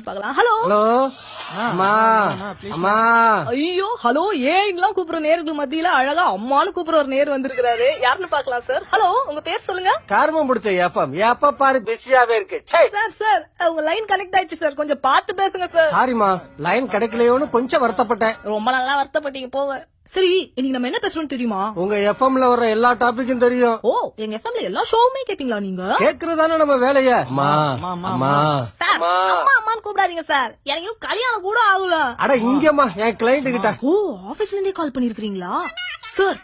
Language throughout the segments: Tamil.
பார்க்கலாம். ஹலோ ஹலோ அம்மா அம்மா ஐயோ ஹலோ ஏன்லாம் கூப்பிடுற நேர்கள் மத்தியில அழகா அம்மானு கூப்பிடுற ஒரு நேர் வந்திருக்காரு. யாருன்னு பாக்கலாம் சார். ஹலோ உங்க பேர் சொல்லுங்க. காரணம் முடிச்ச எஃப்எம் எப்ப பாரு பிஸியாவே இருக்கு. சார் உங்க லைன் கனெக்ட் ஆயிடுச்சு சார். கொஞ்சம் பார்த்து பேசுங்க சார். சாரிமா லைன் கிடைக்கலையோன்னு கொஞ்சம் வருத்தப்பட்டேன். ரொம்ப நல்லா வருத்தப்பட்டீங்க போங்க. சரி இன்னைக்கு நம்ம என்ன பேசுறோம் தெரியுமா? உங்க எஃப்எம்ல வர்ற எல்லா டாபிக்கும் தெரியும். ஓ எங்க எஃப்எம்ல எல்லா ஷோவுமே கேப்பீங்களா நீங்க? கேக்குறதானே நம்ம வேலைய. அம்மா அம்மா சார் அம்மா அம்மான்னு கூப்பிடாதீங்க சார். எனக்கு கல்யாணம் கூட ஆகல. அட இங்கம்மா என் கிளைண்ட் கிட்ட. ஓ ஆபீஸ்ல இருந்தே கால் பண்ணிருக்கீங்களா சார்?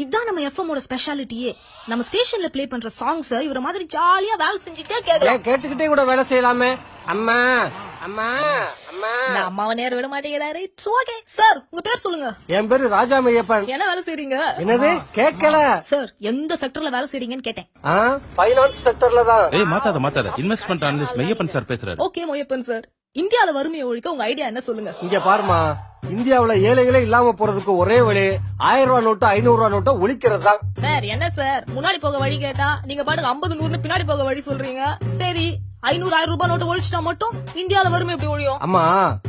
இதான் நம்ம எஃப்எம் ஓட ஸ்பெஷாலிட்டியே. நம்ம ஸ்டேஷன்ல ப்ளே பண்ற சாங்ஸ் இவர மாதிரி ஜாலியா வேலை செஞ்சுட்டே கேட்கலாம். கேட்டுக்கிட்டே கூட வேலை செய்யலாமே. அம்மா அம்மா அம்மா நான் அம்மாவை நேரம் விட மாட்டேங்கிறாரு. It's okay sir. உங்க பேர் சொல்லுங்க. என் பேரு ராஜாமையப்பன். என்ன வேலை செய்றீங்க? என்னது கேட்கல சார்? எந்த செக்டர்ல வேலை செய்றீங்கன்னு கேட்டேன். ஃபைனான்ஸ் செக்டர்ல தான். மாத்தாத இன்வெஸ்ட்மெண்ட் அனலிஸ்ட் மெய்யப்பன் சார் பேசுறாரு. Okay Moyyappan sir. இந்தியால வறுமையை ஒழிக்க உங்க ஐடியா என்ன சொல்லுங்க. இங்க பாருமா, இந்தியாவுல ஏழைகளே இல்லாம போறதுக்கு ஒரே வழி 1000 ரூபாய் நோட்டு 500 ரூபாய் நோட்டை ஒழிக்கிறது தான். சார் என்ன சார் முன்னாடி போக வழி கேட்டா நீங்க பாட்டுக்கு 50 100 பின்னாடி போக வழி சொல்றீங்க. சரி 500 1000 ரூபாய் நோட்டு ஒழிச்சிட்டா மட்டும் இந்தியால வறுமை எப்படி ஒழியும்? அம்மா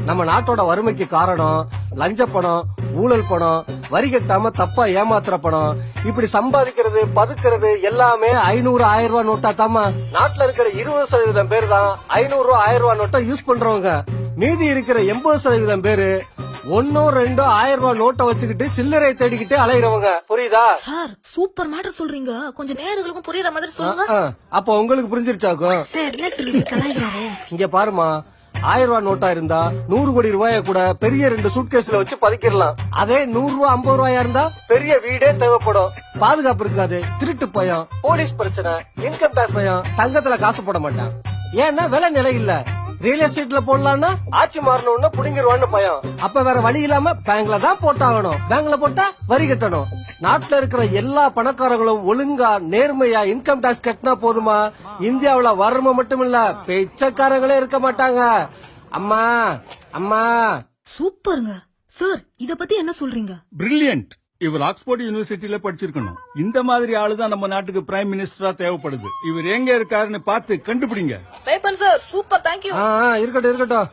நம்ம நாட்டோட வறுமைக்கு காரணம் லஞ்ச பணம், ஊழல் பணம், வரி கட்டாம தப்பா ஏமாத்துற பணம், இப்படி சம்பாதிக்கிறது பதுக்கிறது எல்லாமே 500 1000 ரூபாய் நோட்டா தாமா. நாட்டுல இருக்கிற 20% பேர் தான் 500 ரூபாய் 1000 ரூபாய் நோட்டை யூஸ் பண்றவங்க. மீதி இருக்கிற 80% பேரு 1 2 1000 ரூபாய் நோட்டை வச்சுக்கிட்டு சில்லறை தேடிக்கிட்டு அலைகிறவங்க. புரியுதா சார்? சூப்பர் மேட்டர் சொல்றீங்க. கொஞ்சம் நேயர்களுக்கும் புரியுற மாதிரி சொல்லுங்க. அப்ப உங்களுக்கு புரிஞ்சிருச்சாக்கும். சார் என்ன சொல்லி கலாய்கிறாரு? இங்க பாருமா, 1000 ரூபாய் நோட்டா இருந்தா 100 கோடி ரூபாய கூட பெரிய 2 சூட்கேஸ்ல வச்சு பதுக்கிடலாம். அதே 100 ரூபாய் 50 ரூபாயா இருந்தா பெரிய வீடே தேவைப்படும். பாதுகாப்பு இருக்காது, திருட்டு பயம், போலீஸ் பிரச்சனை, இன்கம் டாக்ஸ் பயம், தங்கத்துல காசு போட மாட்டான். ஏன்னா விலை நிலை இல்ல. ரியல் எஸ்டேட்ல போடலாம்னா ஆட்சி மாறணும்னு புடிங்கிருவான்னு பயம். அப்ப வேற வழி இல்லாம பேங்க்ல தான் போட்டாகணும். பேங்க்ல போட்டா வரி கட்டணும். நாட்டுல இருக்கிற எல்லா பணக்காரங்களும் ஒழுங்கா நேர்மையா இன்கம் டாக்ஸ் கட்டினா போதுமா, இந்தியாவுல வறுமை மட்டும் இல்ல பிச்சைக்காரங்களே இருக்க மாட்டாங்க. அம்மா அம்மா சூப்பருங்க சார். இத பத்தி என்ன சொல்றீங்க? பிரில்லியன்ட். இவர் ஆக்ஸ்போர்ட் யூனிவர்சிட்டியில படிச்சிருக்கணும். இந்த மாதிரி ஆளுதான் நம்ம நாட்டுக்கு பிரைம் மினிஸ்டரா தேவைப்படுது. இவர் எங்க இருக்காருன்னு பார்த்து கண்டுபிடிங்க. Sir super thank you. இருக்கட்டும்.